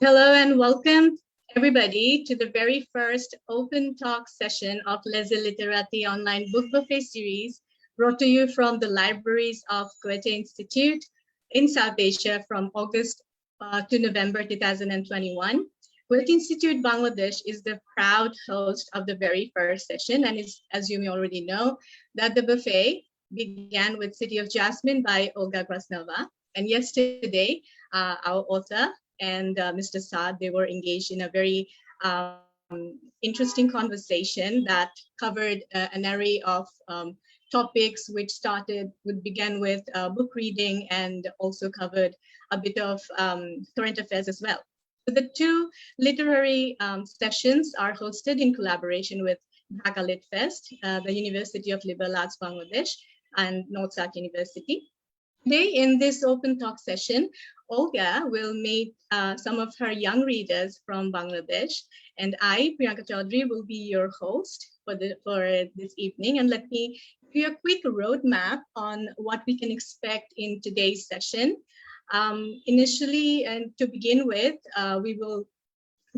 Hello and welcome everybody to the very first open talk session of Lese Literati online book buffet series brought to you from the libraries of Goethe-Institut in South Asia from August to November 2021. Goethe-Institut Bangladesh is the proud host of the very first session, and is, as you may already know, that the buffet began with City of Jasmine by Olga Grjasnowa. And yesterday, our author and Mr. Saad, they were engaged in a very interesting conversation that covered an array of topics which began with book reading and also covered a bit of current affairs as well. So the two literary sessions are hosted in collaboration with Dhaka Lit Fest, the University of Liberal Arts Bangladesh, and North South University. Today, in this open talk session, Olga will meet some of her young readers from Bangladesh, and I, Priyanka Chowdhury, will be your host for this evening. And let me give you a quick roadmap on what we can expect in today's session. Initially, and to begin with, we will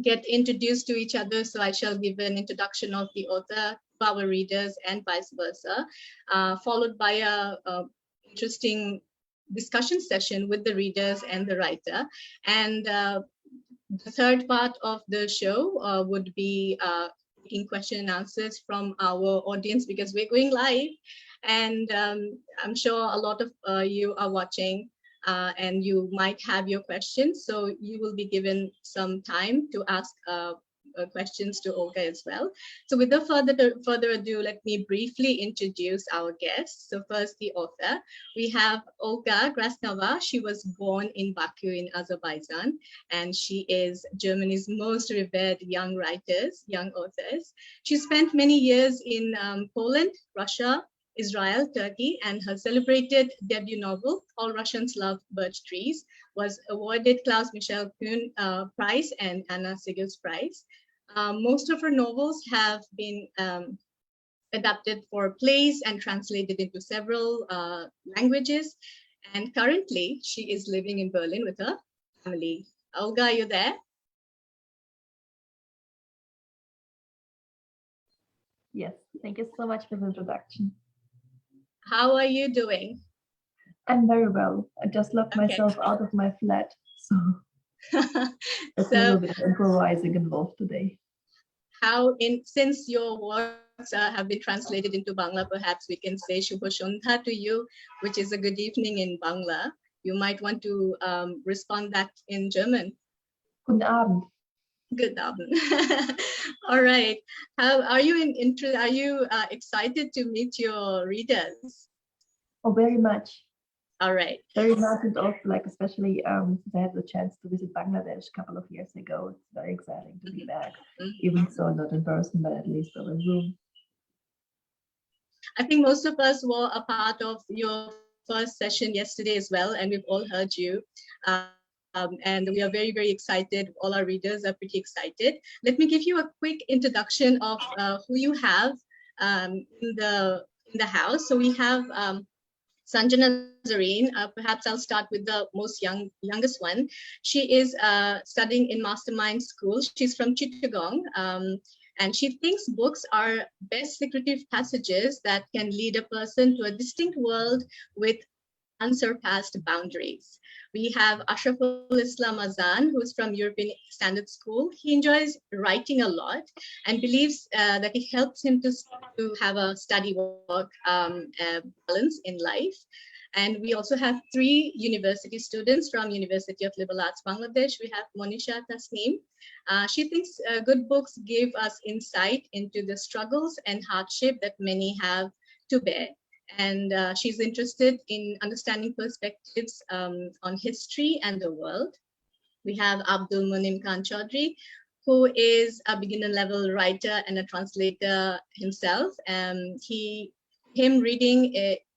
get introduced to each other. So I shall give an introduction of the author to our readers and vice versa, followed by a interesting discussion session with the readers and the writer. And the third part of the show would be taking question and answers from our audience, because we're going live. And I'm sure a lot of you are watching and you might have your questions. So you will be given some time to ask questions to Olga as well. So without further ado, let me briefly introduce our guests. So first, the author. We have Olga Grjasnowa. She was born in Baku in Azerbaijan, and she is Germany's most revered young authors. She spent many years in Poland, Russia, Israel, Turkey, and her celebrated debut novel, All Russians Love Birch Trees, was awarded Klaus Michael Kühn Prize and Anna Sigels Prize. Most of her novels have been adapted for plays and translated into several languages. And currently, she is living in Berlin with her family. Olga, are you there? Yes, thank you so much for the introduction. How are you doing? I'm very well. I just locked myself out of my flat, so there's a little bit of improvising involved today. Since your works have been translated into Bangla, perhaps we can say Shubho Shondha to you, which is a good evening in Bangla. You might want to respond that in German. Guten Abend. Good Abend. All right. How are you Are you excited to meet your readers? Oh, very much. All right. Very much, and also especially since I had the chance to visit Bangladesh a couple of years ago. It's very exciting to be back, even so not in person, but at least over Zoom. I think most of us were a part of your first session yesterday as well, and we've all heard you. And we are very, very excited. All our readers are pretty excited. Let me give you a quick introduction of who you have in the house. So we have Sanjana Zareen. Perhaps I'll start with the youngest one. She is studying in Mastermind School. She's from Chittagong. And she thinks books are best secretive passages that can lead a person to a distinct world with unsurpassed boundaries. We have Ashraful Islam Azan, who's from European Standard School. He enjoys writing a lot and believes that it helps him to have a study work balance in life. And we also have 3 university students from University of Liberal Arts Bangladesh. We have Monisha Tasneem. She thinks good books give us insight into the struggles and hardship that many have to bear. And she's interested in understanding perspectives on history and the world. We have Abdul Munim Khan Chaudhry, who is a beginner level writer and a translator himself. Him reading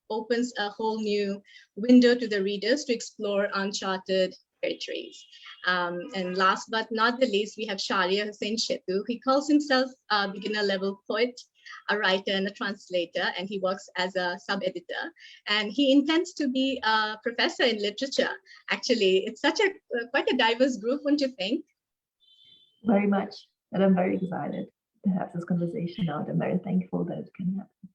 opens a whole new window to the readers to explore uncharted territories. And last but not the least, we have Sharia Hussein Shetu. He calls himself a beginner level poet, a writer and a translator, and he works as a sub-editor. And he intends to be a professor in literature. Actually, it's such quite a diverse group, won't you think? very much. And I'm very excited to have this conversation now. I'm very thankful that it can happen.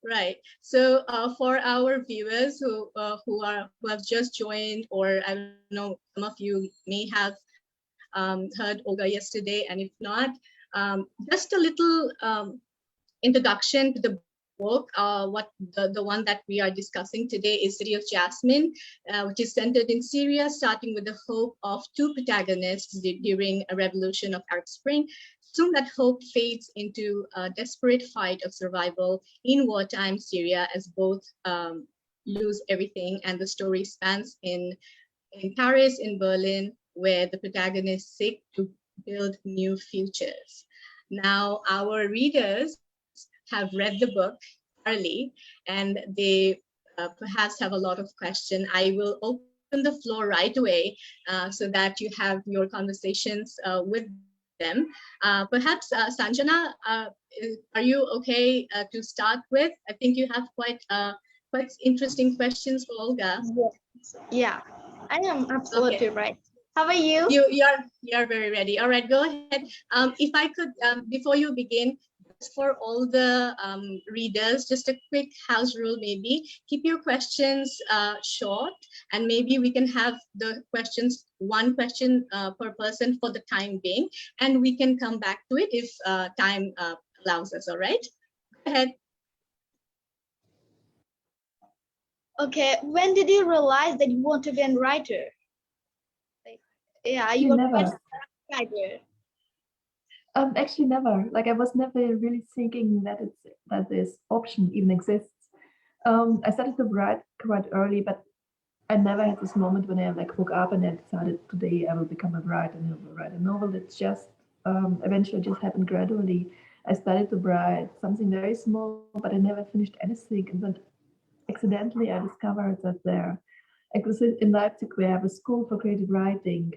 Right. So for our viewers who have just joined, or I don't know, some of you may have heard Olga yesterday, and if not, just a little introduction to the book. What the one that we are discussing today is City of Jasmine, which is centered in Syria, starting with the hope of two protagonists during a revolution of Arab Spring. Soon that hope fades into a desperate fight of survival in wartime Syria as both lose everything, and the story spans in Paris, in Berlin, where the protagonists seek to build new futures. Now, our readers have read the book thoroughly, and they perhaps have a lot of questions. I will open the floor right away so that you have your conversations with them. Perhaps Sanjana, are you okay to start with? I think you have quite interesting questions for Olga. Yeah, I am absolutely right. How are you? You're very ready. All right, go ahead. If I could, before you begin, for all the readers, just a quick house rule maybe. Keep your questions short, and maybe we can have the questions, one question per person for the time being, and we can come back to it if time allows us, all right? Go ahead. Okay, when did you realize that you want to be a writer? Like, yeah, you were never. a writer. Actually never. Like I was never really thinking that this option even exists. I started to write quite early, but I never had this moment when I like woke up and I decided today I will become a writer and I will write a novel. It's just eventually just happened gradually. I started to write something very small, but I never finished anything. And then accidentally I discovered that there, in Leipzig, we have a school for creative writing,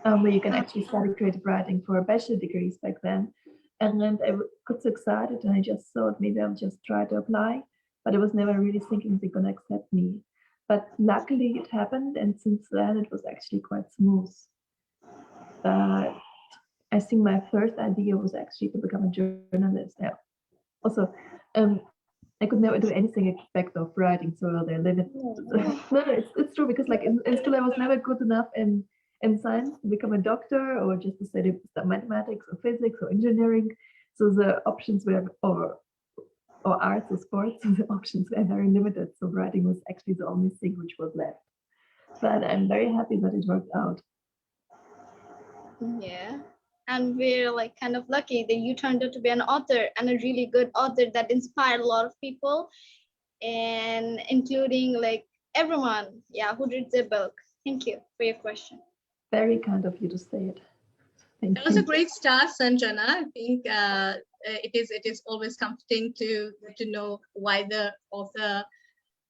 where you can actually study creative writing for bachelor degrees back then. And then I got so excited and I just thought maybe I'll just try to apply, but I was never really thinking they're gonna accept me. But luckily it happened, and since then it was actually quite smooth. I think my first idea was actually to become a journalist. Yeah. Also, I could never do anything except of writing, so they limit. No, it's true, because like in school I was never good enough in science to become a doctor, or just to study mathematics or physics or engineering. So the options were, or arts or sports, the options were very limited. So writing was actually the only thing which was left. But I'm very happy that it worked out. Yeah. And we're like kind of lucky that you turned out to be an author, and a really good author that inspired a lot of people, and including like everyone, yeah, who reads the book. Thank you for your question. Very kind of you to say it. Thank That was you. a great start, Sanjana. I think it is always comforting to know why the author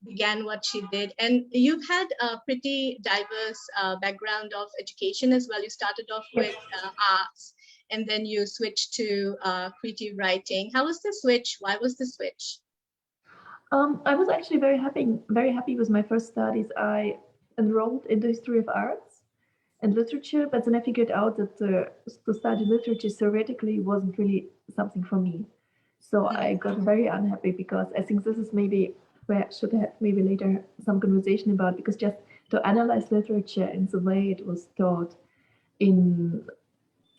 began what she did. And you've had a pretty diverse background of education as well. You started off with arts, and then you switched to creative writing. How was the switch? Why was the switch? I was actually very happy with my first studies. I enrolled in the history of arts and literature, but then I figured out that to study literature theoretically wasn't really something for me. So I got very unhappy, because I think this is maybe where I should have maybe later some conversation about, because just to analyze literature in the way it was taught in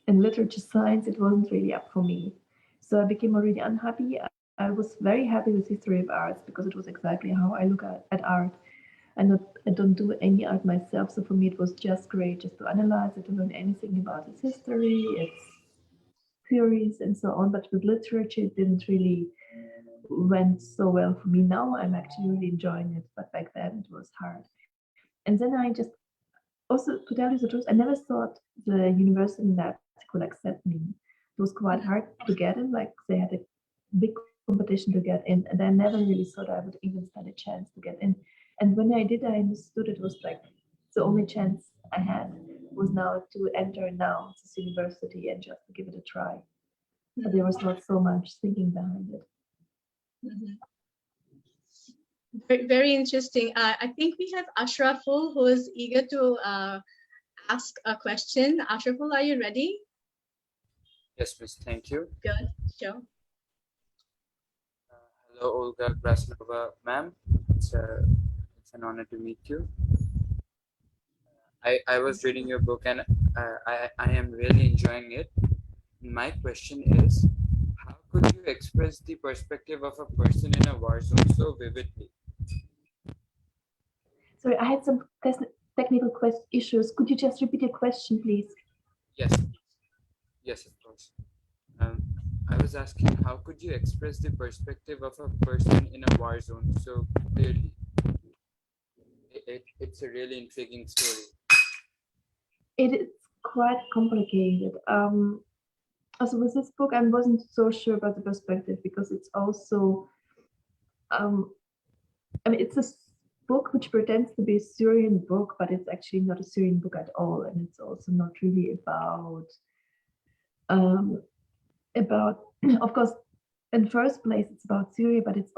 literature science, it wasn't really up for me. So I became already unhappy. I was very happy with history of arts, because it was exactly how I look at art. I don't do any art myself, so for me it was just great just to analyze it, to learn anything about its history, its theories, and so on. But with literature, it didn't really went so well for me. Now I'm actually really enjoying it, but back then it was hard. And then I just, also to tell you the truth, I never thought the university in Leipzig would accept me. It was quite hard to get in, like they had a big competition to get in, and I never really thought I would even stand a chance to get in. And when I did, I understood it was like the only chance I had was now to enter now this university and just to give it a try. But there was not so much thinking behind it. Very, very interesting. I think we have Ashraful, who is eager to ask a question. Ashraful, are you ready? Yes, Miss. Thank you. Good. Sure. Hello, Olga Grjasnowa, ma'am. It's an honor to meet you. I was reading your book and I am really enjoying it. My question is, how could you express the perspective of a person in a war zone so vividly? Sorry, I had some technical issues. Could you just repeat your question, please? Yes, yes, of course. I was asking, how could you express the perspective of a person in a war zone so clearly? It's a really intriguing story. It is quite complicated. Also with this book, I wasn't so sure about the perspective because it's also, I mean, it's a book which pretends to be a Syrian book, but it's actually not a Syrian book at all, and it's also not really about, of course, in first place, it's about Syria, but it's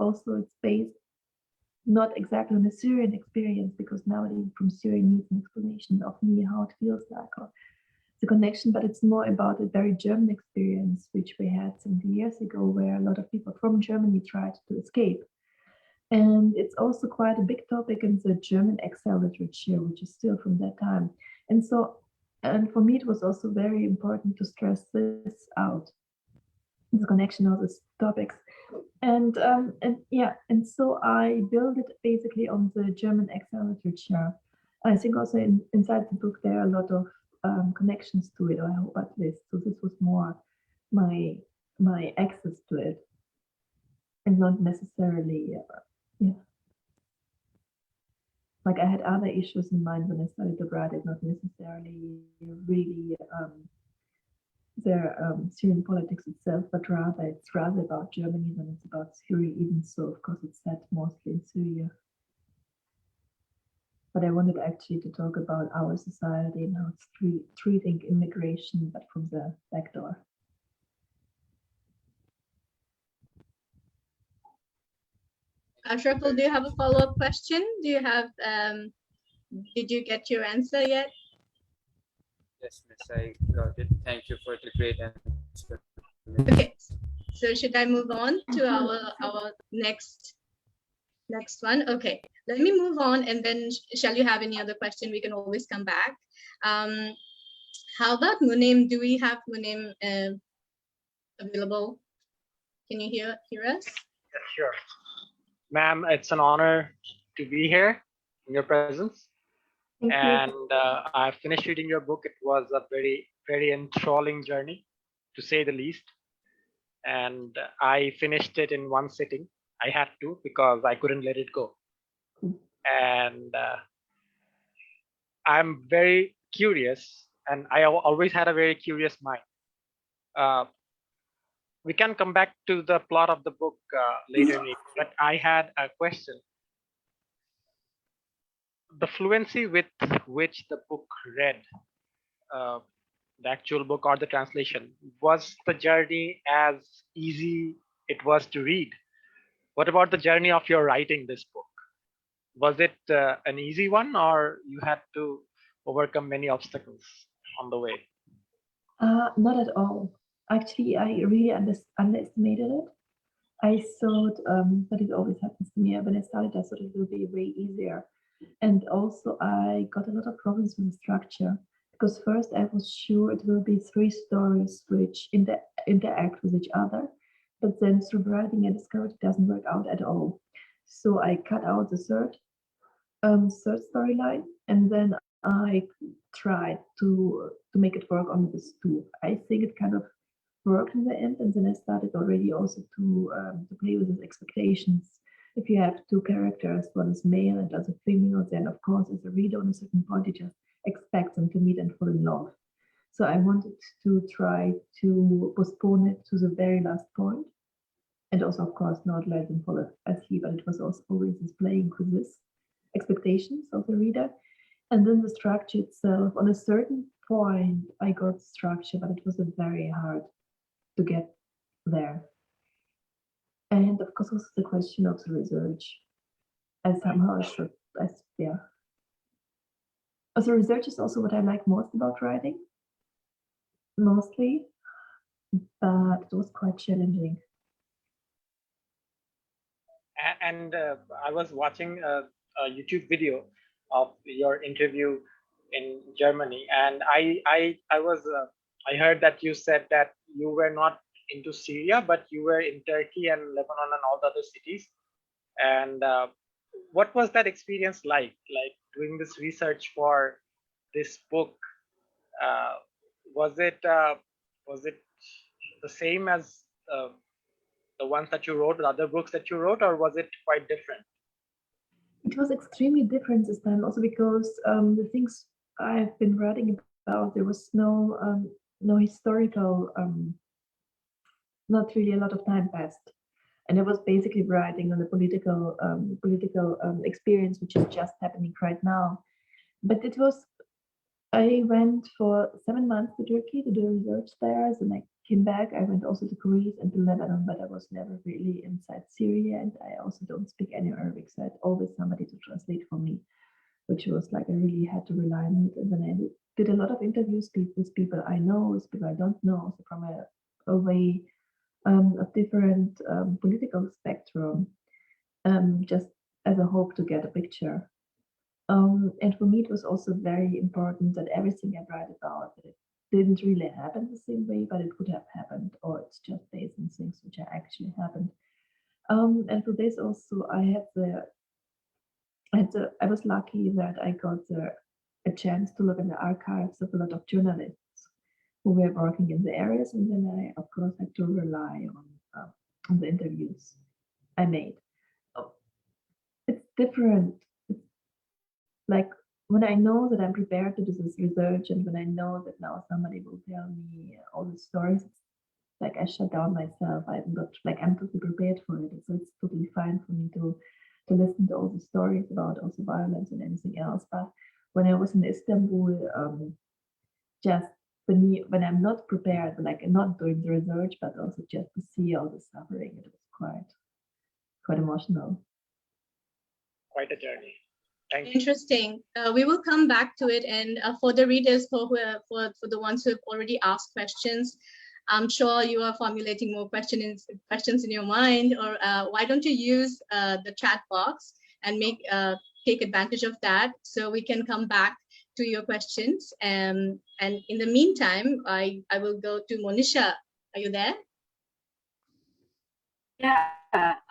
based not exactly on a Syrian experience, because nowadays from Syria needs an explanation of me, how it feels like, or the connection, but it's more about a very German experience, which we had 70 years ago, where a lot of people from Germany tried to escape. And it's also quite a big topic in the German exile literature, which is still from that time. And for me, it was also very important to stress this out, the connection of these topics. And so I built it basically on the German exile literature. I think also inside the book there are a lot of connections to it, or I hope at least. So this was more my access to it, and not necessarily, like I had other issues in mind when I started to write it, not necessarily really Syrian politics itself, but it's rather about Germany than it's about Syria, even so, of course, it's set mostly in Syria. But I wanted actually to talk about our society and how it's treating immigration, but from the back door. Ashraful, do you have a follow-up question? Did you get your answer yet? Yes, Miss, I got it. Thank you for the great answer. Okay, so should I move on to our next one? Okay, let me move on, and then shall you have any other question? We can always come back. How about Munim? Do we have Munim available? Can you hear us? Yeah, sure. Ma'am, it's an honor to be here in your presence. Thank you. And I finished reading your book. It was a very, very enthralling journey, to say the least. And I finished it in one sitting. I had to, because I couldn't let it go. And I'm very curious, and I always had a very curious mind. We can come back to the plot of the book later, but I had a question. The fluency with which the book read, the actual book or the translation, was the journey as easy it was to read? What about the journey of your writing this book? Was it an easy one, or you had to overcome many obstacles on the way? Not at all. Actually, I really underestimated it. I thought that it always happens to me. When I started, I thought it will be way easier. And also, I got a lot of problems with the structure, because first I was sure it will be 3 stories which interact with each other, but then through writing I discovered it doesn't work out at all. So I cut out the third storyline, and then I tried to make it work on this 2. I think it kind of worked in the end, and then I started already also to play with these expectations. If you have 2 characters, one is male and other female, then of course as a reader on a certain point you just expect them to meet and fall in love. So I wanted to try to postpone it to the very last point, and also of course not let them fall asleep, but it was also always this playing with this expectations of the reader. And then the structure itself, on a certain point I got structure, but it was very hard to get there. And of course also the question of the research. I somehow should, yeah. Also, research is also what I like most about writing, mostly, but it was quite challenging. And I was watching a YouTube video of your interview in Germany, and I heard that you said that you were not into Syria, but you were in Turkey and Lebanon and all the other cities. And what was that experience like doing this research for this book? Was it the same as the ones that you wrote, the other books that you wrote, or was it quite different? It was extremely different this time, also because the things I've been writing about, there was no historical, not really a lot of time passed, and I was basically writing on the political experience which is just happening right now. But it was, I went for 7 months to Turkey to do research there, and I came back. I went also to Greece and to Lebanon, but I was never really inside Syria, and I also don't speak any Arabic, so I had always somebody to translate for me, which was like I really had to rely on it. And then I did a lot of interviews with people I know, with people I don't know, so from a way of different political spectrum, just as a hope to get a picture. And for me, it was also very important that everything I write about, that it didn't really happen the same way, but it could have happened, or it's just based on things which are actually happened. And for this also, I was lucky that I got a chance to look in the archives of a lot of journalists who were working in the areas, and then I, of course, had to rely on the interviews I made. It's different. Like when I know that I'm prepared to do this research, and when I know that now somebody will tell me all the stories, it's like I shut down myself. I'm totally prepared for it, so it's totally fine for me to listen to all the stories about also violence and anything else. But when I was in Istanbul, just when I'm not prepared, like I'm not doing the research, but also just to see all the suffering, it was quite emotional. Quite a journey. Thank you. Interesting. We will come back to it, and for the readers, for the ones who have already asked questions, I'm sure you are formulating more questions in your mind, or why don't you use the chat box and take advantage of that, so we can come back to your questions. And in the meantime, I will go to Monisha. Are you there? Yeah,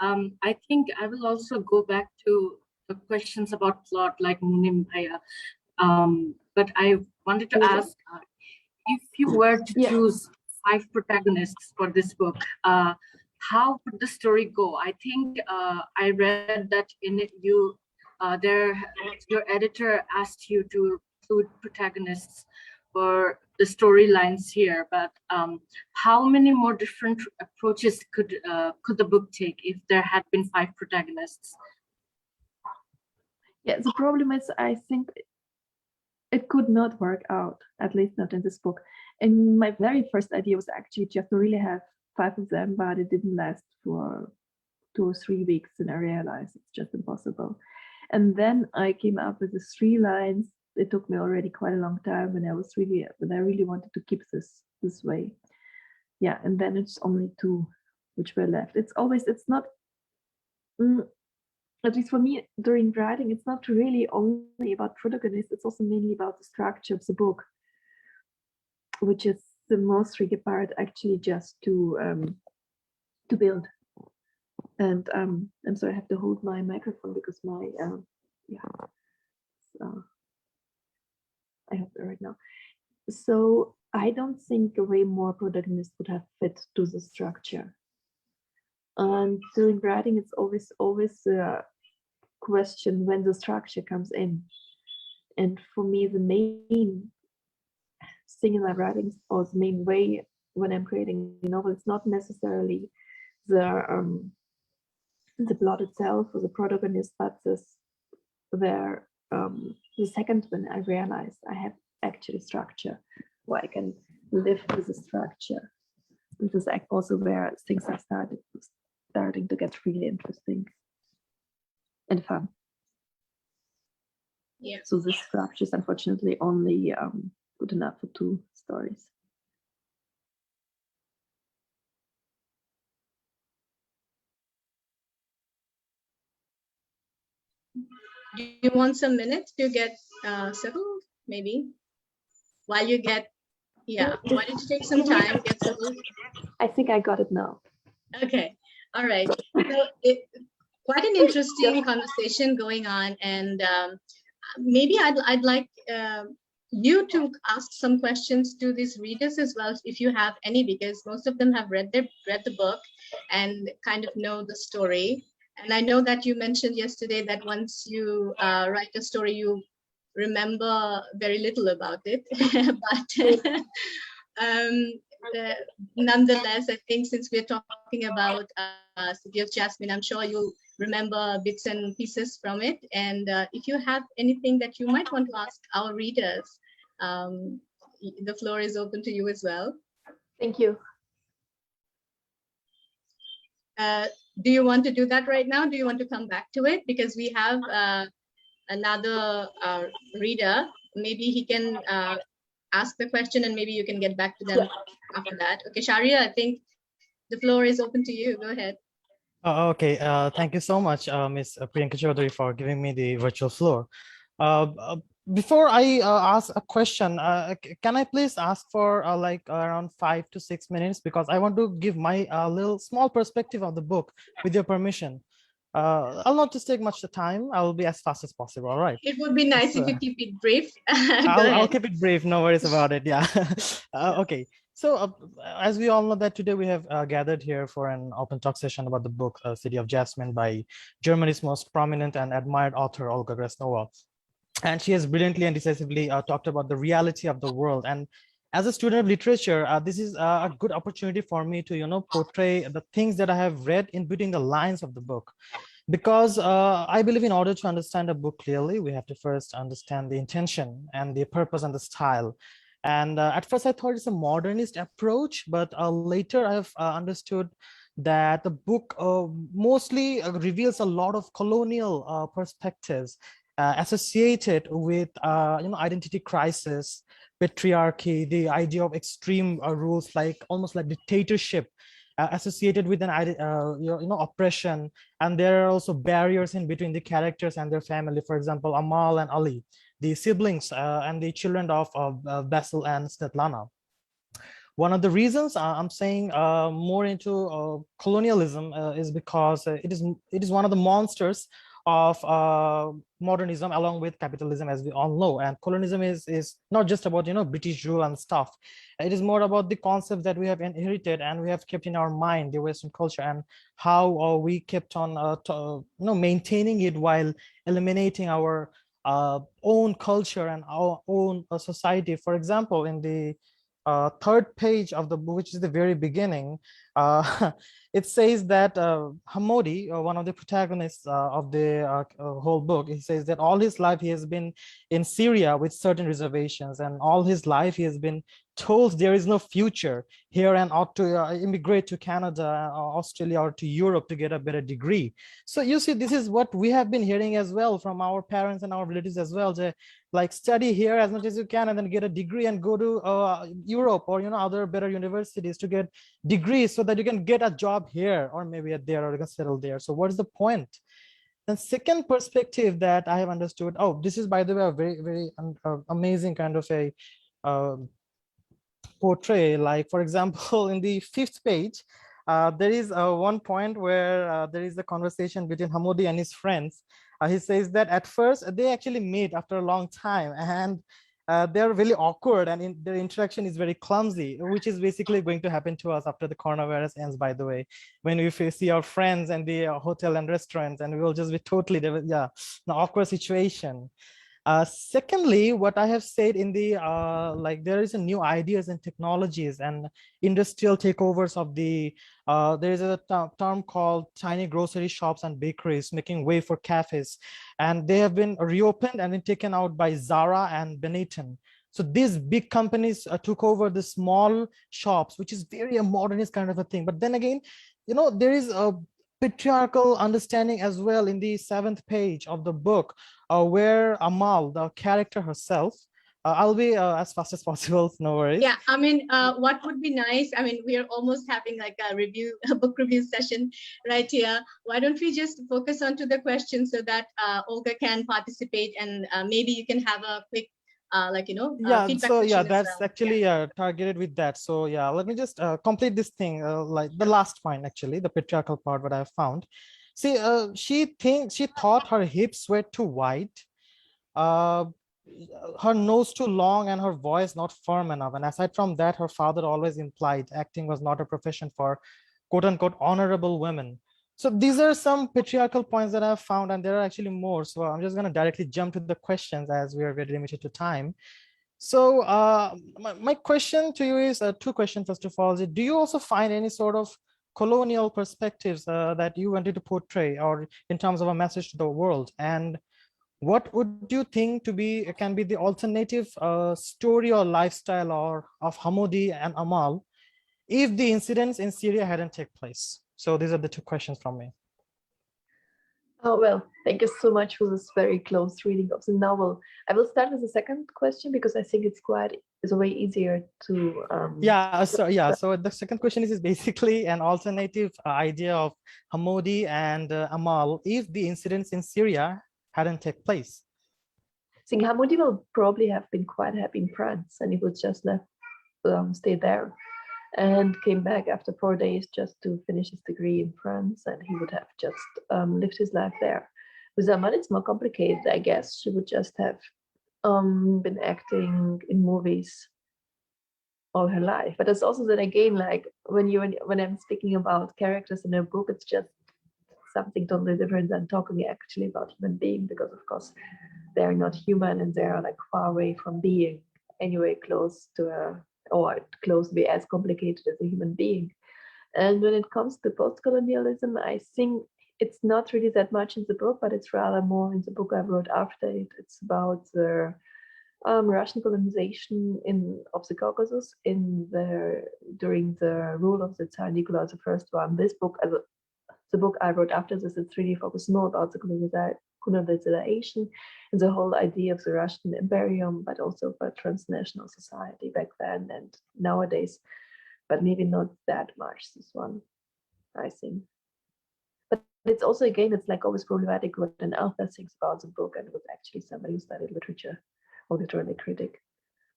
I think I will also go back to the questions about plot like Munim Bhaiya. But I wanted to ask, if you were to choose 5 protagonists for this book, how would the story go? I think I read that in it your editor asked you to include protagonists for the storylines here, but how many more different approaches could the book take if there had been 5 protagonists? Yeah, the problem is, I think it could not work out, at least not in this book. And my very first idea was actually just to really have 5 of them, but it didn't last for 2 or 3 weeks, and I realized it's just impossible. And then I came up with the 3 lines. It took me already quite a long time, and I really wanted to keep this way. Yeah, and then it's only 2 which were left. It's not, at least for me during writing, it's not really only about protagonists, it's also mainly about the structure of the book, which is the most tricky part, actually, just to build. And I'm sorry, I have to hold my microphone because my I have it right now. So I don't think a way more protagonists would have fit to the structure. And during writing, it's always a question when the structure comes in. And for me, the main thing in my writing, or the main way when I'm creating a novel, it's not necessarily the plot itself or the protagonist, but the second when I realized I have actually structure, where I can live with the structure. This is also where things are starting to get really interesting and fun. Yeah. So this structure is unfortunately only good enough for 2 stories. Do you want some minutes to get settled, maybe? While you get, yeah, why don't you take some time, get settled? I think I got it now. Okay, all right. So quite an interesting conversation going on, and maybe I'd like you to ask some questions to these readers as well, if you have any, because most of them have read the book and kind of know the story. And I know that you mentioned yesterday that once you write a story, you remember very little about it, but nonetheless, I think since we're talking about City of Jasmine, I'm sure you'll remember bits and pieces from it. And if you have anything that you might want to ask our readers, the floor is open to you as well. Thank you. Do you want to do that right now? Do you want to come back to it? Because we have another reader. Maybe he can ask the question and maybe you can get back to them after that. Okay, Sharia, I think the floor is open to you. Go ahead. Okay, thank you so much, Ms. Priyanka Chowdhury, for giving me the virtual floor. Before I ask a question, can I please ask for like around 5 to 6 minutes, because I want to give my little small perspective of the book, with your permission. I'll not just take much time. I will be as fast as possible. All right. It would be nice if you keep it brief. I'll keep it brief. No worries about it. Yeah. Okay. So as we all know that today we have gathered here for an open talk session about the book City of Jasmine by Germany's most prominent and admired author, Olga Grjasnowa. And she has brilliantly and decisively talked about the reality of the world. And as a student of literature, this is a good opportunity for me to, portray the things that I have read in between the lines of the book. Because I believe in order to understand a book clearly, we have to first understand the intention and the purpose and the style. And at first I thought it's a modernist approach, but later I have understood that the book mostly reveals a lot of colonial perspectives associated with identity crisis, patriarchy, the idea of extreme rules, like almost like dictatorship, associated with an oppression. And there are also barriers in between the characters and their family. For example, Amal and Ali, the siblings and the children of Basil and Svetlana. One of the reasons I'm saying more into colonialism is because it is one of the monsters of modernism, along with capitalism, as we all know. And colonialism is not just about British rule and stuff. It is more about the concepts that we have inherited and we have kept in our mind, the Western culture, and how we kept on maintaining it while eliminating our own culture and our own society. For example, in the third page of the book, which is the very beginning, it says that Hamodi, one of the protagonists of the whole book, he says that all his life he has been in Syria with certain reservations, and all his life he has been told there is no future here and ought to immigrate to Canada, Australia, or to Europe to get a better degree. So you see, this is what we have been hearing as well from our parents and our relatives as well, like study here as much as you can and then get a degree and go to Europe or other better universities to get degrees so that you can get a job here or maybe there, or you can settle there. So what is the point? The second perspective that I have understood, this is, by the way, a very, very amazing kind of a portray. Like, for example, in the 5th page, there is one point where there is a conversation between Hamodi and his friends. He says that at first they actually meet after a long time, and they're really awkward, and their interaction is very clumsy, which is basically going to happen to us after the coronavirus ends, by the way, when we see our friends and the hotel and restaurants, and we will just be totally, an awkward situation. Secondly, what I have said in the like, there is a new ideas and technologies and industrial takeovers of the there is a term called tiny grocery shops and bakeries making way for cafes, and they have been reopened and then taken out by Zara and Benetton. So these big companies took over the small shops, which is very a modernist kind of a thing. But then again, there is a patriarchal understanding as well in the 7th page of the book, where Amal, the character herself, I'll be as fast as possible, no worries. Yeah, I mean, what would be nice, I mean, we are almost having like a book review session right here. Why don't we just focus onto the questions so that Olga can participate, and maybe you can have a quick feedback so session as that's well. actually targeted with that. So yeah, let me just complete this thing, like the last point, actually, the patriarchal part, what I found. See, she thought her hips were too wide, her nose too long, and her voice not firm enough. And aside from that, her father always implied acting was not a profession for quote unquote honorable women. So these are some patriarchal points that I've found, and there are actually more. So I'm just going to directly jump to the questions as we are very limited to time. So my question to you is two questions. First of all, do you also find any sort of colonial perspectives that you wanted to portray, or in terms of a message to the world? And what would you think can be the alternative story or lifestyle of Hamoudi and Amal if the incidents in Syria hadn't taken place? So these are the two questions from me. Oh, well, thank you so much for this very close reading of the novel. I will start with the second question because I think it's way easier to. So the second question is basically an alternative idea of Hamoudi and Amal if the incidents in Syria hadn't taken place. I think Hamoudi will probably have been quite happy in France, and he would just stay there, and came back after 4 days just to finish his degree in France, and he would have just lived his life there. With Amal, it's more complicated, I guess. She would just have been acting in movies all her life. But it's also that, again, like when I'm speaking about characters in a book, it's just something totally different than talking actually about human being, because of course they're not human and they're like far away from being anyway close to be as complicated as a human being. And when it comes to post-colonialism, I think it's not really that much in the book, but it's rather more in the book I wrote after it. It's about the Russian colonization of the Caucasus during the rule of the Tsar Nicholas I. This book, the book I wrote after this, it's really focused more about the colonization and the whole idea of the Russian Imperium, but also for transnational society back then and nowadays, but maybe not that much, this one, I think. But it's also, again, it's like always problematic what an author thinks about the book, and it was actually somebody who studied literature or literary critic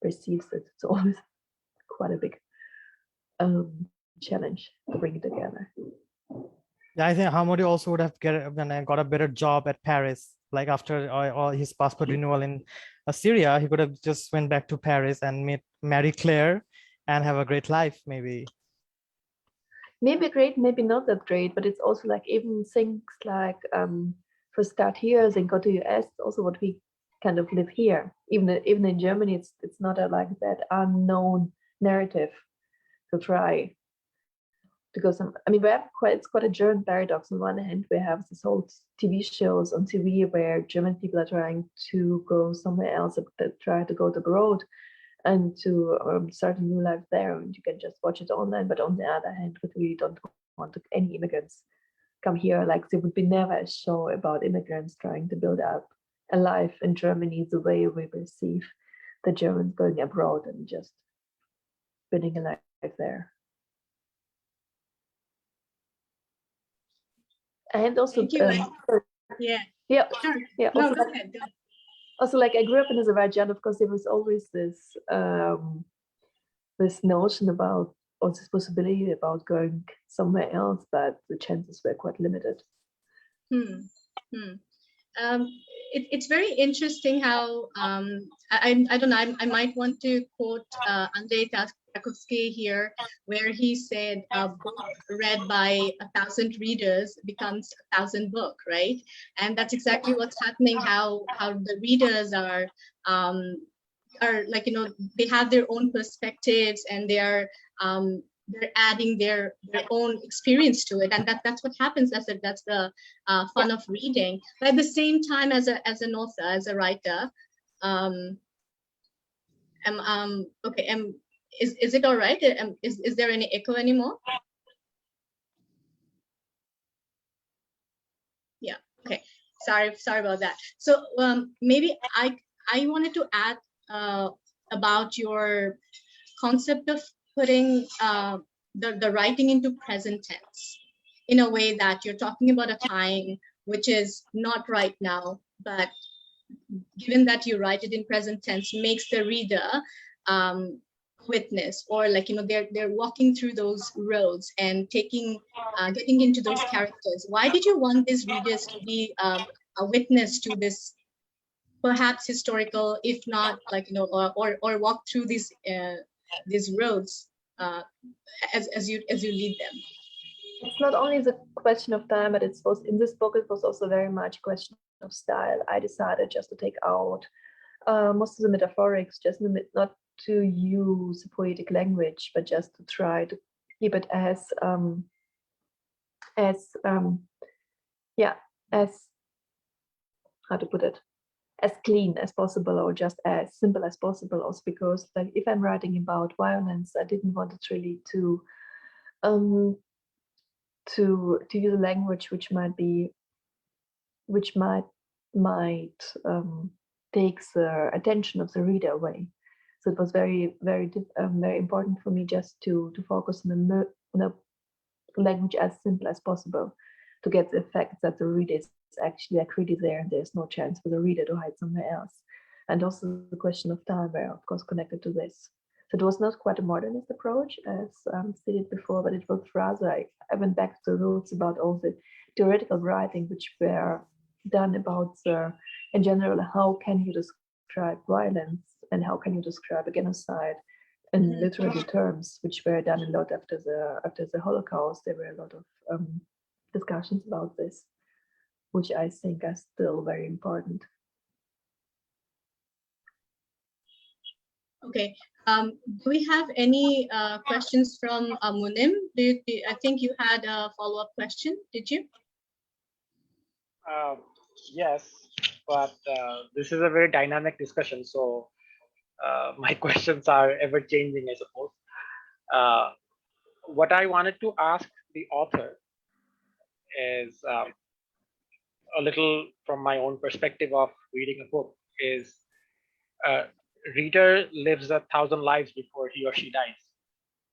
perceives it. It's always quite a big challenge to bring it together. Yeah, I think Hamoudi also would have got a better job at Paris. Like after all his passport renewal in Syria, he could have just went back to Paris and marry Claire and have a great life, maybe. Maybe great, maybe not that great, but it's also like even things like for start here, then go to US, also what we kind of live here. Even in Germany, it's not like that unknown narrative to try. Because it's quite a German paradox. On one hand, we have this whole TV shows on TV where German people are trying to go somewhere else, try to go abroad and to start a new life there, and you can just watch it online. But on the other hand, we really don't want any immigrants come here. Like there would be never a show about immigrants trying to build up a life in Germany the way we perceive the Germans going abroad and just building a life there. And also, Sure. Also, go ahead. Also, like I grew up in Azerbaijan, of course, there was always this this notion about, or this possibility about going somewhere else, but the chances were quite limited. It's very interesting how I don't know, I might want to quote Andrei Tarkovsky here, where he said a book read by 1,000 readers becomes 1,000 book, right? And that's exactly what's happening, how the readers are like, they have their own perspectives, and they're adding their own experience to it, and that's what happens. That's the fun of reading. But at the same time, as an author, as a writer, is it all right? Is there any echo anymore? Okay, sorry about that. So maybe I wanted to add about your concept of putting the writing into present tense in a way that you're talking about a time which is not right now, but given that you write it in present tense, makes the reader witness, or like, you know, they're walking through those roads and getting into those characters. Why did you want these readers to be a witness to this perhaps historical, if not like, you know, or walk through these roads as you lead them? It's not only the question of time, but it's was in this book. It was also very much a question of style. I decided just to take out most of the metaphorics, just not to use poetic language, but just to try to keep it as how to put it, as clean as possible, or just as simple as possible. Also because, like, if I'm writing about violence, I didn't want it really to use a language which might take the attention of the reader away. So it was very important for me just to focus on a language as simple as possible, to get the effect that the reader is actually really there, and there's no chance for the reader to hide somewhere else. And also the question of time were, of course, connected to this. So it was not quite a modernist approach, as stated before, but it was rather, I went back to the roots about all the theoretical writing which were done about in general, how can you describe violence and how can you describe a genocide in literary terms, which were done a lot after the Holocaust. There were a lot of discussions about this, which I think are still very important. Okay. Do we have any questions from Munim? I think you had a follow-up question, did you? Yes, but this is a very dynamic discussion, so my questions are ever changing, I suppose. What I wanted to ask the author is a little from my own perspective of reading a book is reader lives 1,000 lives before he or she dies.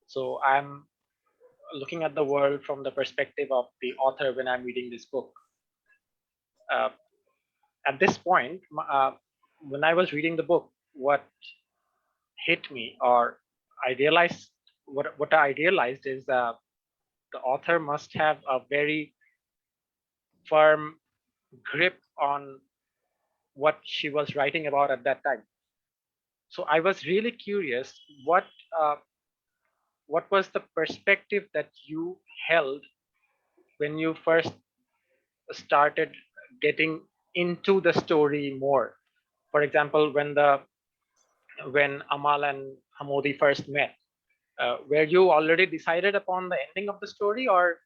So I'm looking at the world from the perspective of the author when I'm reading this book. At this point, when I was reading the book, what hit me, or I realized what I realized is the author must have a very firm grip on what she was writing about at that time. So I was really curious, what was the perspective that you held when you first started getting into the story more? For example, when Amal and Hamodi first met, were you already decided upon the ending of the story, or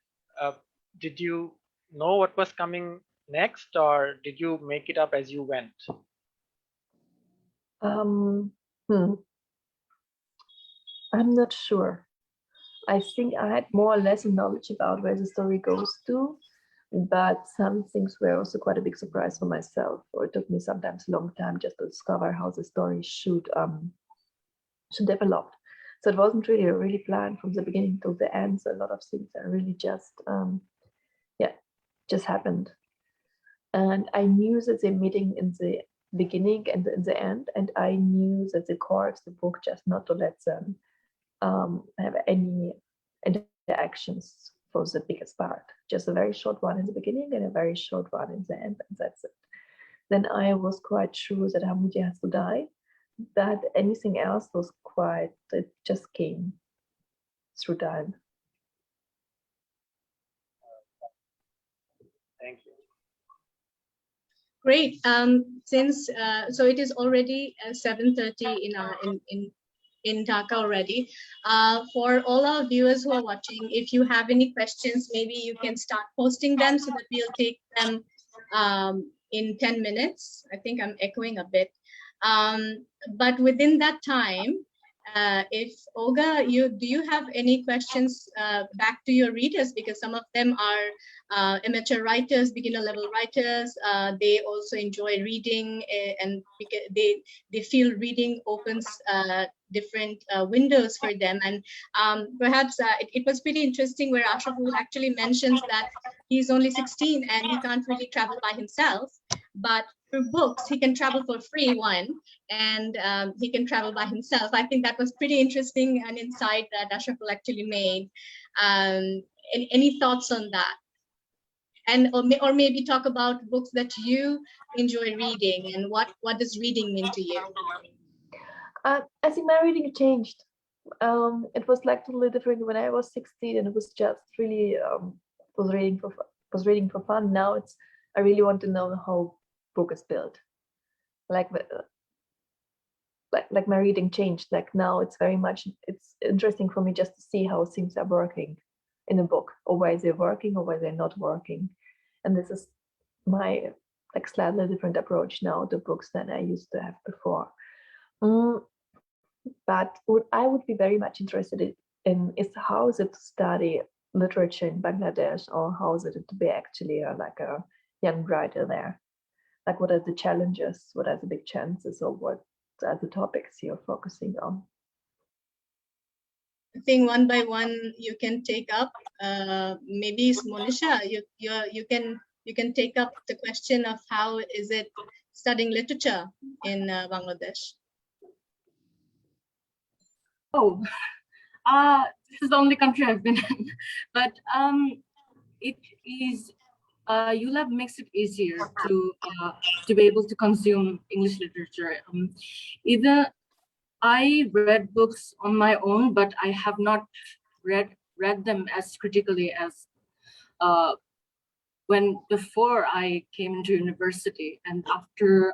did you know what was coming next, or did you make it up as you went? I'm not sure. I think I had more or less knowledge about where the story goes to, but some things were also quite a big surprise for myself, or it took me sometimes a long time just to discover how the story should develop. So it wasn't really planned from the beginning to the end. So a lot of things are really just just happened. And I knew that they're meeting in the beginning and in the end, and I knew that the core of the book just not to let them have any interactions for the biggest part, just a very short one in the beginning and a very short one in the end, and that's it. Then I was quite sure that Hamudi has to die, but anything else was it just came through time. Thank you. Great. Since so it is already 7:30 in Dhaka already. For all our viewers who are watching, if you have any questions, maybe you can start posting them so that we'll take them in 10 minutes. I think I'm echoing a bit. But within that time, If Olga, do you have any questions back to your readers? Because some of them are amateur writers, beginner level writers. They also enjoy reading, and they feel reading opens different windows for them. And perhaps it was pretty interesting where Ashraful actually mentions that he's only 16 and he can't really travel by himself, but through books he can travel for free, one, and he can travel by himself. I think that was pretty interesting, an insight that Ashraful actually made. Any thoughts on that? And or maybe talk about books that you enjoy reading, and what does reading mean to you? I think my reading changed. It was like totally different when I was 16, and it was just really was reading for fun. Now I really want to know how book is built. Like my reading changed. Like now it's interesting for me just to see how things are working in a book, or why they're working or why they're not working. And this is my like slightly different approach now to books than I used to have before. But what I would be very much interested in is how is it to study literature in Bangladesh, or how is it to be actually like a young writer there? Like, what are the challenges? What are the big chances? Or what are the topics you're focusing on? I think one by one you can take up. Maybe Monisha, you can take up the question of how is it studying literature in Bangladesh. Oh, this is the only country I've been in, but it is. ULAB makes it easier to be able to consume English literature. Either I read books on my own, but I have not read them as critically as before I came into university, and after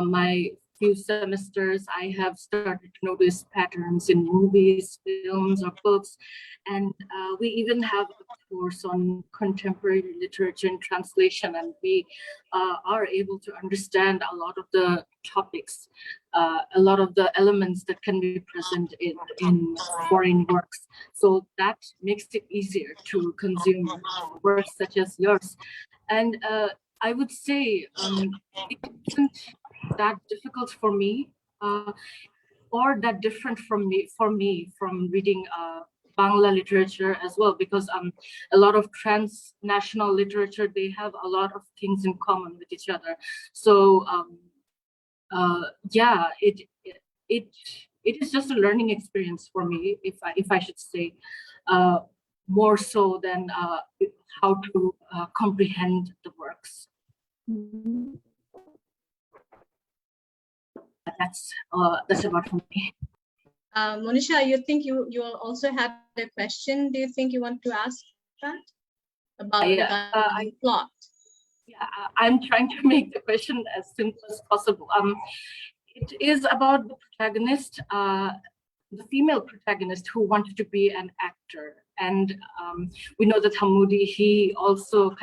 my few semesters, I have started to notice patterns in movies, films, or books, and we even have a course on contemporary literature and translation, and we are able to understand a lot of the topics, a lot of the elements that can be present in foreign works. So that makes it easier to consume works such as yours. And I would say it isn't that difficult for me, or that different from reading Bangla literature as well, because a lot of transnational literature, they have a lot of things in common with each other. So yeah, it is just a learning experience for me, if I should say, more so than how to comprehend the works. That's about for me. Monisha, you think you also had a question? Do you think you want to ask that about the plot? Yeah, I'm trying to make the question as simple as possible. It is about the protagonist, the female protagonist who wanted to be an actor, and we know that Hamoudi, he also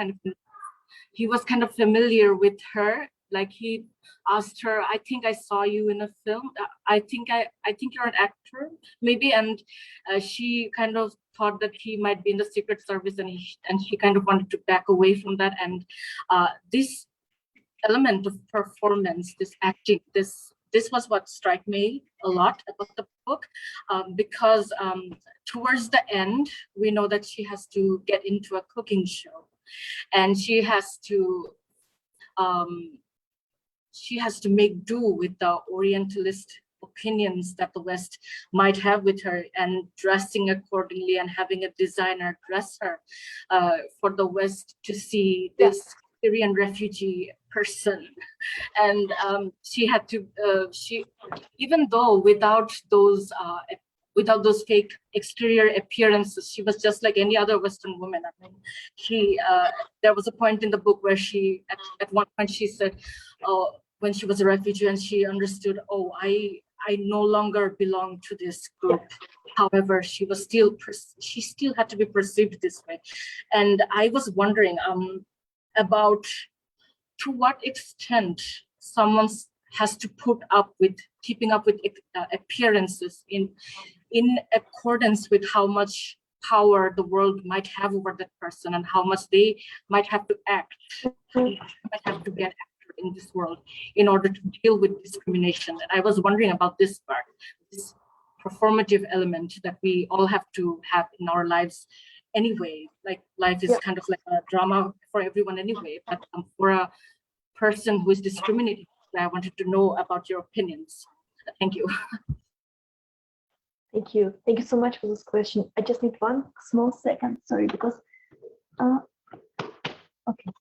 he was kind of familiar with her. Like, he asked her, I think I saw you in a film. I think you're an actor, maybe. And she kind of thought that he might be in the Secret Service, and she kind of wanted to back away from that. And this element of performance, this acting, this was what struck me a lot about the book, because towards the end, we know that she has to get into a cooking show, and she has to make do with the Orientalist opinions that the West might have with her, and dressing accordingly, and having a designer dress her for the West to see this Syrian refugee person. And she had to, even though without those fake exterior appearances, she was just like any other Western woman. I mean, there was a point in the book where she, at one point, she said, when she was a refugee, and she understood, oh, I no longer belong to this group. However, she still had to be perceived this way. And I was wondering about to what extent someone's has to put up with keeping up with appearances in accordance with how much power the world might have over that person and how much they might have to act, might have to get actor in this world in order to deal with discrimination. And I was wondering about this part, this performative element that we all have to have in our lives anyway. Like life is kind of like a drama for everyone anyway, but for a person who is discriminated, I wanted to know about your opinions. Thank you. Thank you. Thank you so much for this question. I just need one small second, sorry, because, okay,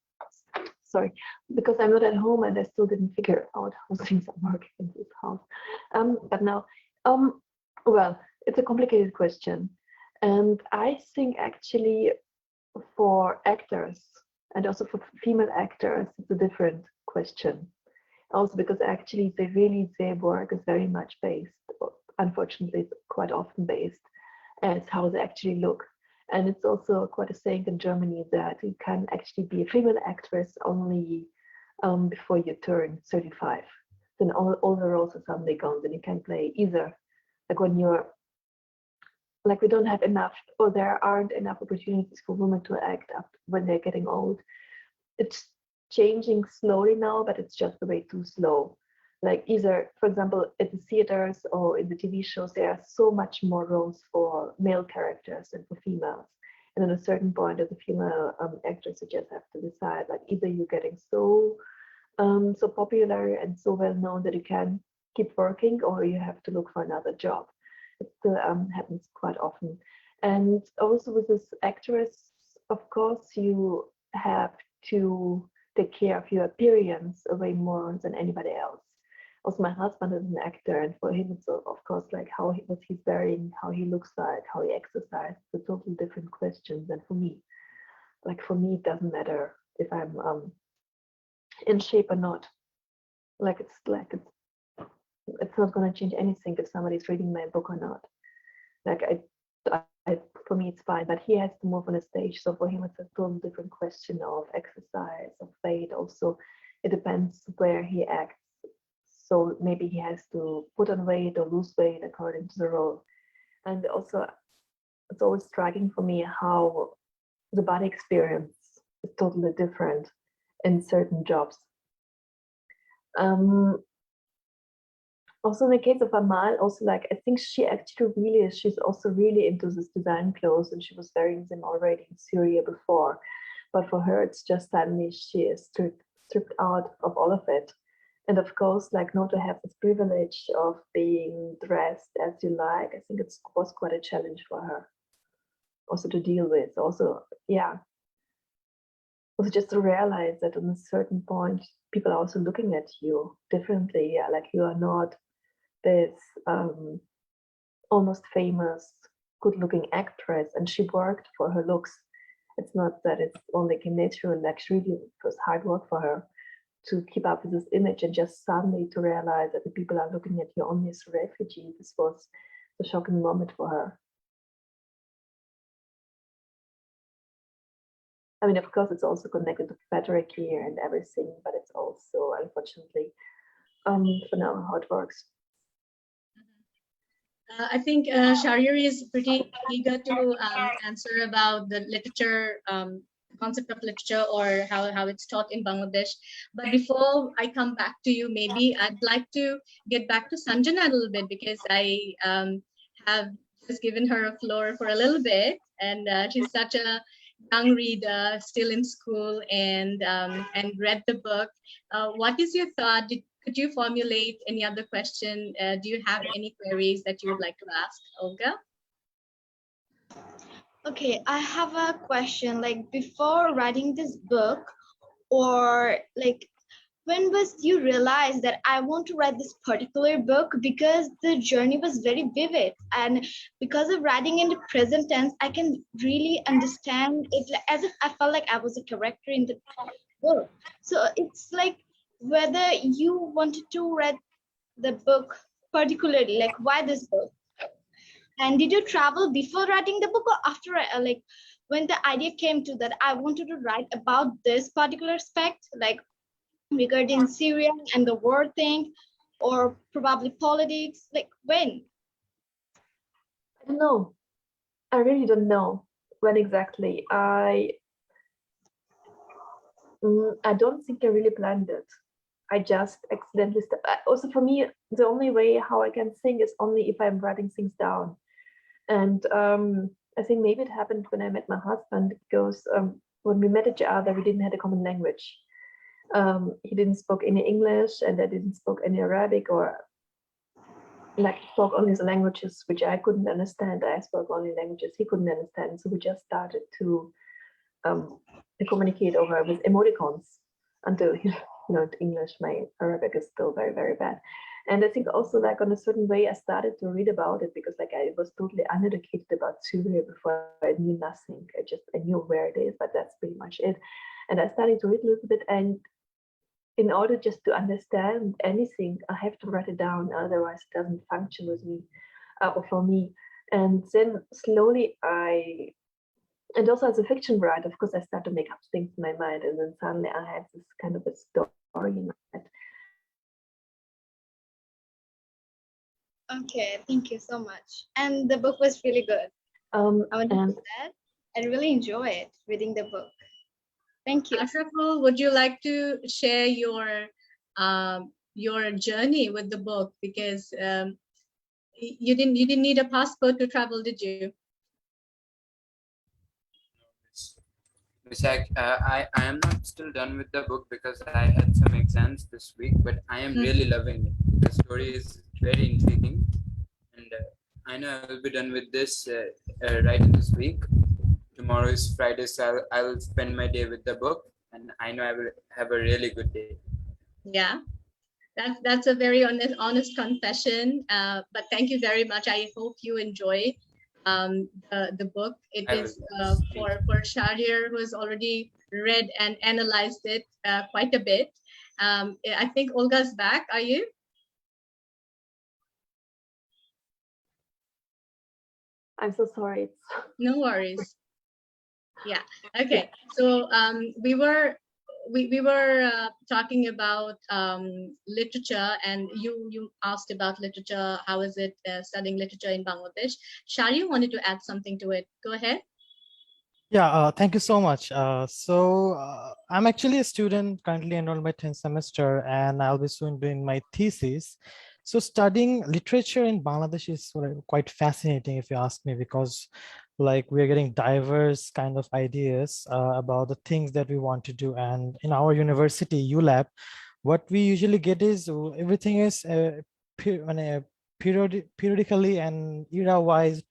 sorry, because I'm not at home and I still didn't figure out how things are working in this house. But now, well, it's a complicated question. And I think actually for actors and also for female actors, it's a different question. Also because actually their work is very much based, unfortunately, it's quite often based as how they actually look. And it's also quite a saying in Germany that you can actually be a female actress only before you turn 35. Then all the roles are suddenly gone. Then you can play either like when you're like we don't have enough, or there aren't enough opportunities for women to act up when they're getting old. It's changing slowly now, but it's just a way too slow. Like either, for example, at the theaters or in the TV shows, there are so much more roles for male characters than for females. And at a certain point, as a female actress, you just have to decide, like either you're getting so popular and so well known that you can keep working, or you have to look for another job. It still happens quite often. And also with this actress, of course, you have to take care of your appearance way more than anybody else. Also, my husband is an actor, and for him, it's of course like what he's wearing, how he looks like, how he exercises. It's a totally different question than for me. Like for me, it doesn't matter if I'm in shape or not. It's not going to change anything if somebody's reading my book or not. Like for me, it's fine, but he has to move on a stage. So for him, it's a totally different question of exercise, of weight. Also, it depends where he acts. So maybe he has to put on weight or lose weight according to the role. And also, it's always striking for me how the body experience is totally different in certain jobs. Also in the case of Amal, also like I think she actually really is, she's also really into this design clothes, and she was wearing them already in Syria before. But for her, it's just suddenly she is stripped out of all of it. And of course, like not to have this privilege of being dressed as you like, I think it was quite a challenge for her also to deal with. Also, yeah. Also just to realize that on a certain point, people are also looking at you differently. Yeah, like you are not this almost famous, good-looking actress, and she worked for her looks. It's not that it's only natural, like really it was hard work for her to keep up with this image, and just suddenly to realize that the people are looking at you only as a refugee. This was a shocking moment for her. I mean, of course, it's also connected to patriarchy and everything, but it's also, unfortunately, for now, how it works. I think Shahryar is pretty eager to answer about the literature, concept of literature, or how it's taught in Bangladesh. But before I come back to you, maybe I'd like to get back to Sanjana a little bit, because I have just given her a floor for a little bit, and she's such a young reader, still in school, and read the book. What is your thought? Could you formulate any other question? Do you have any queries that you would like to ask, Olga? Okay, I have a question. Like before writing this book, or like when was you realize that I want to write this particular book? Because the journey was very vivid, and because of writing in the present tense, I can really understand it as if I felt like I was a character in the book. So it's like whether you wanted to write the book particularly, like why this book? And did you travel before writing the book, or after, like when the idea came to that I wanted to write about this particular aspect? Like regarding Syria and the war thing, or probably politics? Like when? I don't know. I really don't know when exactly. I don't think I really planned it. I just accidentally also for me, the only way how I can think is only if I'm writing things down. And I think maybe it happened when I met my husband, because when we met each other, we didn't have a common language. He didn't speak any English, and I didn't speak any Arabic, or like spoke only the languages which I couldn't understand. I spoke only languages he couldn't understand. So we just started to communicate over with emoticons until he learned English. My Arabic is still very, very bad. And I think also like on a certain way, I started to read about it because like I was totally uneducated about Syria before. I knew nothing. I knew where it is, but that's pretty much it. And I started to read a little bit, and in order just to understand anything, I have to write it down, otherwise it doesn't function with me or for me. And then slowly and also as a fiction writer, of course, I start to make up things in my mind, and then suddenly I had this kind of a story in my head. Okay, thank you so much. And the book was really good. I want to say that I really enjoyed reading the book. Thank you. Ashraful, would you like to share your journey with the book? Because you didn't need a passport to travel, did you? I am not still done with the book because I had some exams this week, but I am really loving it. The story is very intriguing, and I know I will be done with this right this week. Tomorrow is Friday, so I will spend my day with the book, and I know I will have a really good day. Yeah, that's a very honest confession. But thank you very much. I hope you enjoy the book. It is for Shahriar, who has already read and analyzed it quite a bit. I think Olga's back. Are you? I'm so sorry. No worries. Yeah. Okay. So we were talking about literature, and you asked about literature. How is it studying literature in Bangladesh? Shari wanted to add something to it. Go ahead. Yeah, thank you so much. I'm actually a student currently enrolled in my 10th semester, and I'll be soon doing my thesis. So studying literature in Bangladesh is quite fascinating, if you ask me, because like we're getting diverse kind of ideas about the things that we want to do. And in our university, ULAB, what we usually get is everything is periodically and era-wise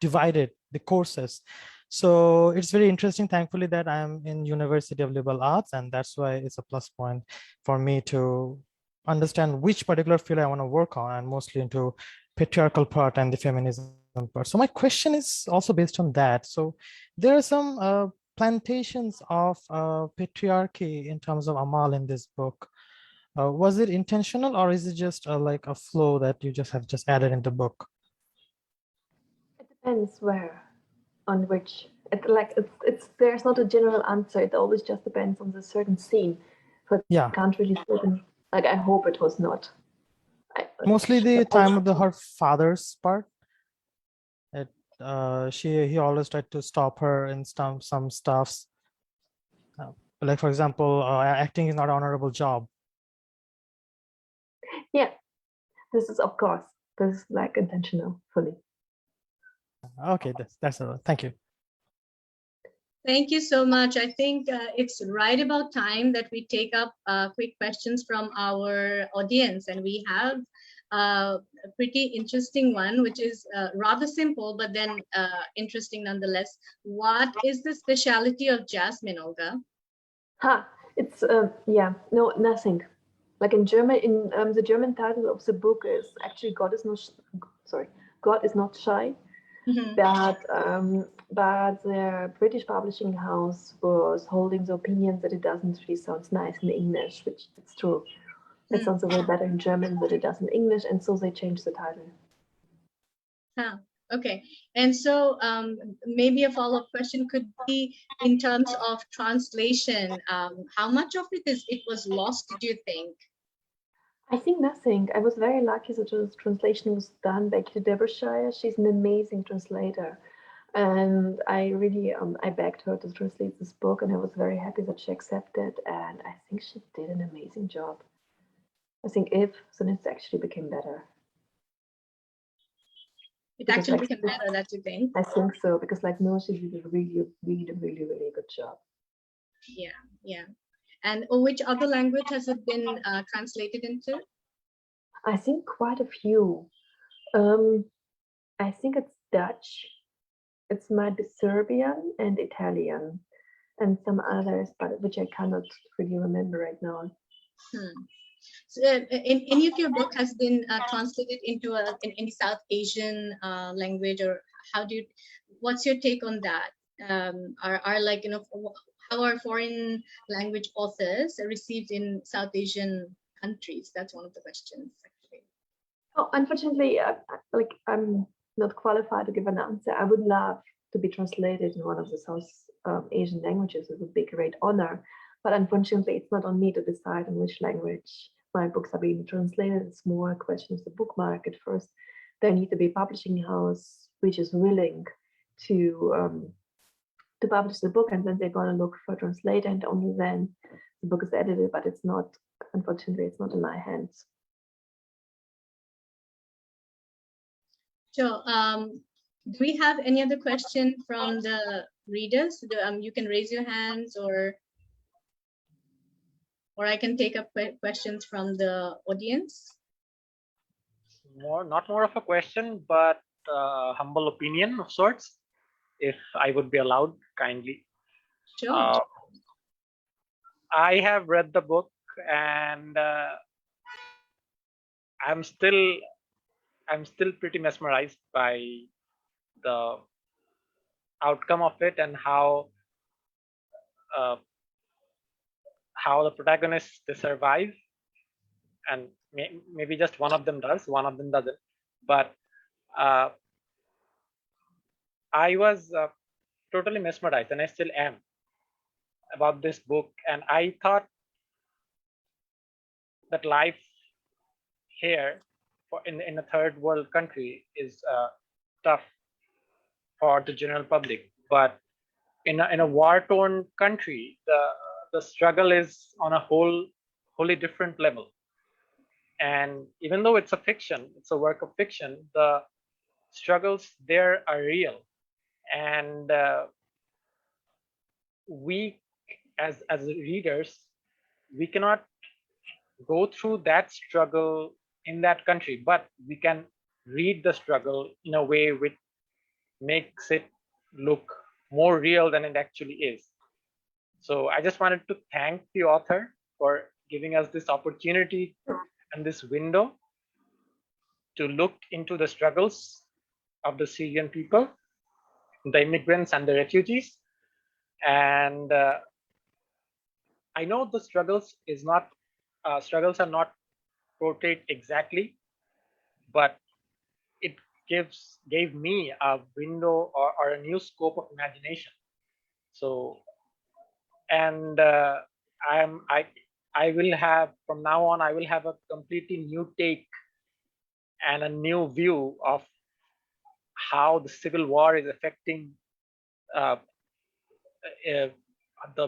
divided, the courses. So it's very interesting, thankfully, that I'm in University of Liberal Arts, and that's why it's a plus point for me to understand which particular field I want to work on, and mostly into patriarchal part and the feminism part. So my question is also based on that. So there are some plantations of patriarchy in terms of Amal in this book. Was it intentional, or is it just like a flow that you just have added in the book? It depends where, on which. It's there's not a general answer. It always just depends on the certain scene. But yeah, I can't really certain. Like I hope it was not. Mostly the time of her father's part. He always tried to stop her in some stuffs. Like for example, acting is not an honorable job. Yeah, this is of course. This is like intentional, fully. Okay, that's all. Thank you. Thank you so much. I think it's right about time that we take up quick questions from our audience, and we have a pretty interesting one, which is rather simple, but then interesting nonetheless. What is the speciality of jasmine, Olga? It's no, nothing. Like in German, the German title of the book is actually God is not shy. Mm-hmm. But the British publishing house was holding the opinion that it doesn't really sound nice in English, which it's true. It sounds a way better in German than it does in English, and so they changed the title. Okay, and so maybe a follow-up question could be in terms of translation. How much of it was lost, do you think? I think nothing. I was very lucky that the translation was done by Kübra Gümüşay. She's an amazing translator. And I really, I begged her to translate this book, and I was very happy that she accepted. And I think she did an amazing job. I think then it actually became better. It actually became better, that you think? I think so, because no, she did a really, really, really, really good job. Yeah, yeah. And which other language has it been translated into? I think quite a few. I think it's Dutch. It might be Serbian and Italian, and some others, but which I cannot really remember right now. So, any of your book has been translated into any South Asian language, or what's your take on that? Are like, how are foreign language authors received in South Asian countries? That's one of the questions, actually. Oh, unfortunately, I'm not qualified to give an answer. I would love to be translated in one of the South Asian languages. It would be a great honor. But unfortunately, it's not on me to decide in which language my books are being translated. It's more a question of the book market first. There need to be a publishing house which is willing to publish the book, and then they're going to look for a translator, and only then the book is edited. But it's not, unfortunately, it's not in my hands. So, do we have any other question from the readers? You can raise your hands, or I can take up questions from the audience. Not more of a question, but humble opinion of sorts, if I would be allowed, kindly. Sure. I have read the book, and I'm still pretty mesmerized by the outcome of it, and how the protagonists, they survive, and maybe just one of them does, one of them doesn't. But I was totally mesmerized, and I still am, about this book. And I thought that life here in a third world country is tough for the general public, but in a war-torn country, the struggle is on a wholly different level. And even though it's a fiction, it's a work of fiction, the struggles there are real. And we, as readers, we cannot go through that struggle in that country, but we can read the struggle in a way which makes it look more real than it actually is. So I just wanted to thank the author for giving us this opportunity and this window to look into the struggles of the Syrian people, the immigrants and the refugees. And I know the struggles are not portrayed exactly, but it gave me a window or a new scope of imagination. So, and I will have, from now on, I will have a completely new take and a new view of how the civil war is affecting the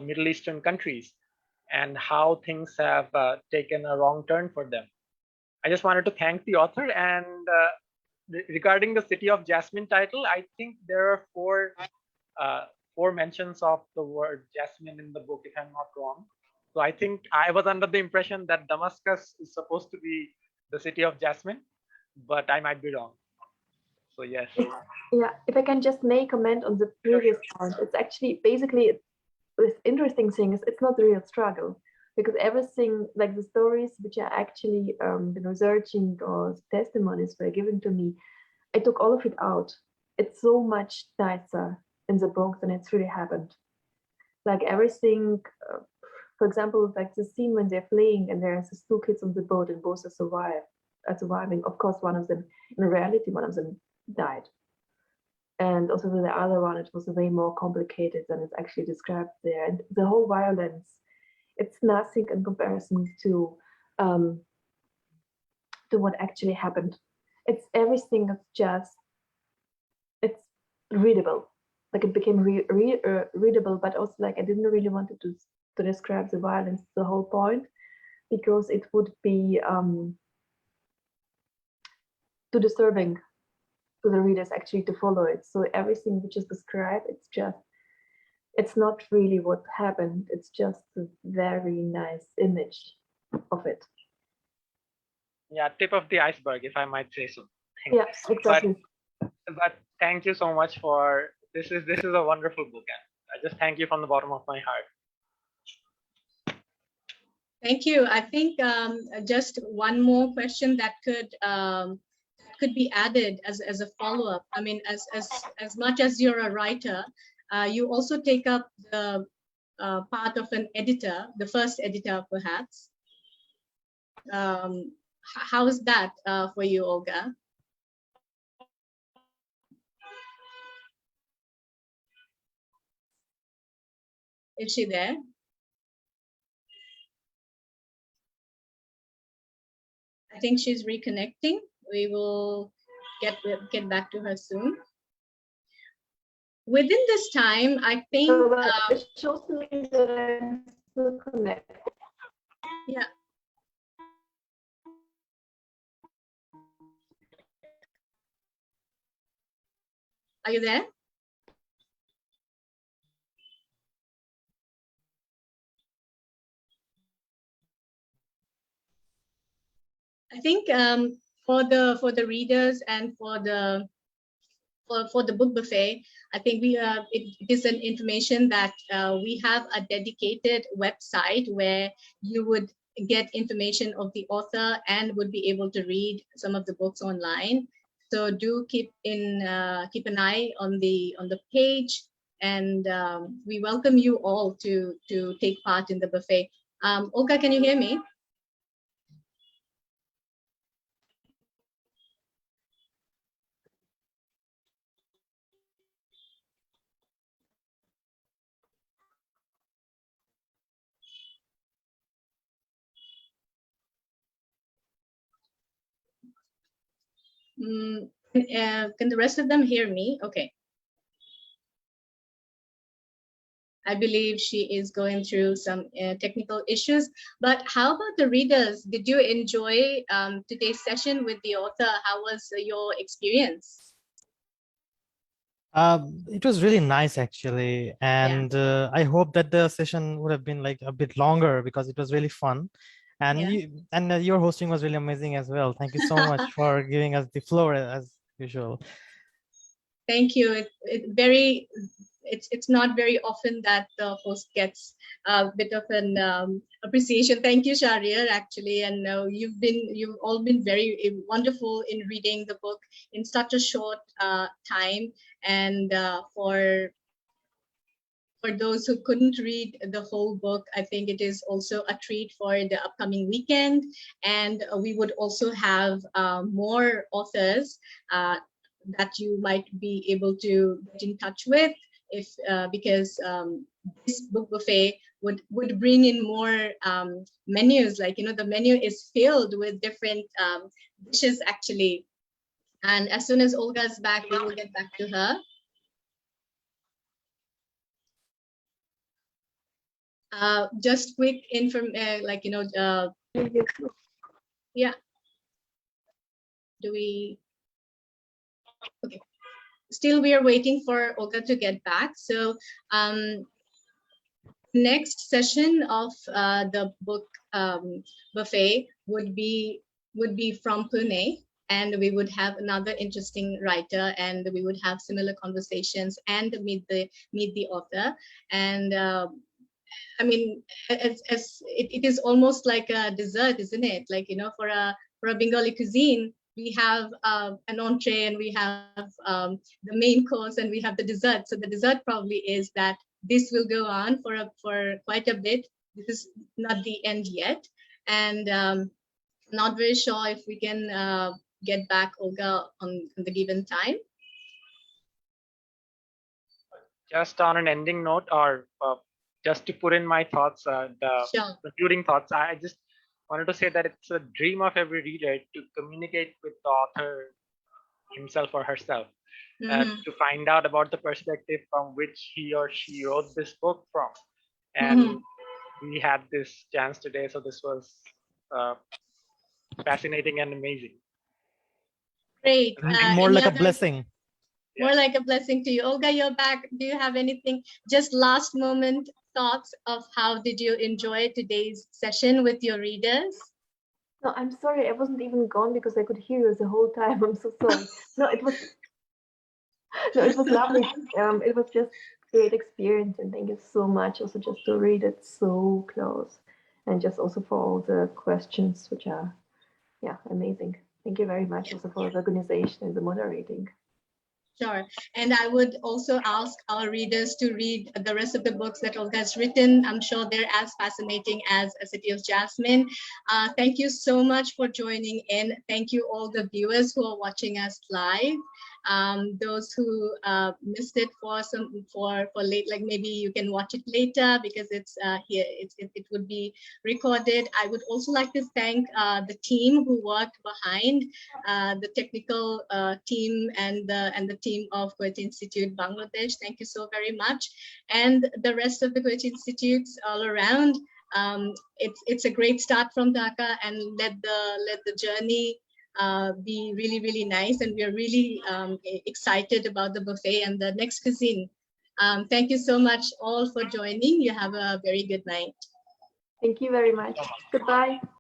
Middle Eastern countries, and how things have taken a wrong turn for them. I just wanted to thank the author. And regarding the City of Jasmine title, I think there are four mentions of the word Jasmine in the book, if I'm not wrong. So I think I was under the impression that Damascus is supposed to be the City of Jasmine, but I might be wrong. So yes. Yeah, if I can just make a comment on the previous point, it's actually basically, this interesting thing is it's not the real struggle, because everything, like the stories which are actually researching, or testimonies were given to me, I took all of it out. It's so much nicer in the book than it's really happened. Like everything, for example, like the scene when they're fleeing and there's these two kids on the boat and both are surviving. Of course, one of them, in reality, one of them died. And also with the other one, it was way more complicated than it's actually described there. And the whole violence, it's nothing in comparison to what actually happened. It's everything is just, it's readable. Like it became readable, but also like I didn't really want to describe the violence, the whole point, because it would be too disturbing to the readers actually to follow it. So everything which is described, it's not really what happened. It's just a very nice image of it. Yeah, tip of the iceberg, if I might say so. Yeah, exactly. But thank you so much for this. Is a wonderful book, and I just thank you from the bottom of my heart. Thank you. I think just one more question that could be added as a follow-up. I mean, as much as you're a writer, you also take up the part of an editor, the first editor, perhaps. How is that for you, Olga? Is she there? I think she's reconnecting. We will get back to her soon. Within this time, I think. It shows me that I'm still connected. Yeah. Are you there? I think for the readers and for the book buffet, I think it is an information that we have a dedicated website where you would get information of the author and would be able to read some of the books online. So do keep an eye on the page, and we welcome you all to take part in the buffet. Olga, can you hear me? Can the rest of them hear me? Okay. I believe she is going through some technical issues, but how about the readers? Did you enjoy today's session with the author? How was your experience? It was really nice, actually, and I hope that the session would have been like a bit longer because it was really fun, and your hosting was really amazing as well. Thank you so much for giving us the floor as usual. Thank you. It's not very often that the host gets a bit of an appreciation. Thank you, Shahriar, actually, and you've all been very wonderful in reading the book in such a short time, and for those who couldn't read the whole book, I think it is also a treat for the upcoming weekend, and we would also have more authors that you might be able to get in touch with, if because this book buffet would bring in more menus. Like, the menu is filled with different dishes, actually. And as soon as Olga's back, we will get back to her. Just quick yeah. Do we? Okay. Still, we are waiting for Olga to get back. So next session of the book buffet would be from Pune, and we would have another interesting writer, and we would have similar conversations and meet the author. And I mean, it is almost like a dessert, isn't it? Like, for a Bengali cuisine, we have an entree, and we have the main course, and we have the dessert. So the dessert probably is that this will go on for quite a bit. This is not the end yet, and not very sure if we can get back Olga on the given time. Just on an ending note, or just to put in my thoughts, the Sure. concluding thoughts, I just wanted to say that it's a dream of every reader to communicate with the author himself or herself, to find out about the perspective from which he or she wrote this book from. And we had this chance today, so this was fascinating and amazing. Great. More Any like a other- blessing. More like a blessing to you. Olga, you're back. Do you have anything, just last moment thoughts of how did you enjoy today's session with your readers? No, I'm sorry, I wasn't even gone because I could hear you the whole time. I'm so sorry. No, it was lovely. It was just great experience, and thank you so much also just to read it so close, and just also for all the questions, which are amazing. Thank you very much also for the organization and the moderating. Sure. And I would also ask our readers to read the rest of the books that Olga has written. I'm sure they're as fascinating as A City of Jasmine. Thank you so much for joining in. Thank you all the viewers who are watching us live. Those who missed it for late, like maybe you can watch it later because it's here. It would be recorded. I would also like to thank the team who worked behind, the technical team and the team of Goethe-Institut Bangladesh. Thank you so very much, and the rest of the Goethe Institutes all around. It's a great start from Dhaka, and let the journey be really, really nice. And we're really excited about the buffet and the next cuisine. Thank you so much all for joining. You have a very good night. Thank you very much. Goodbye.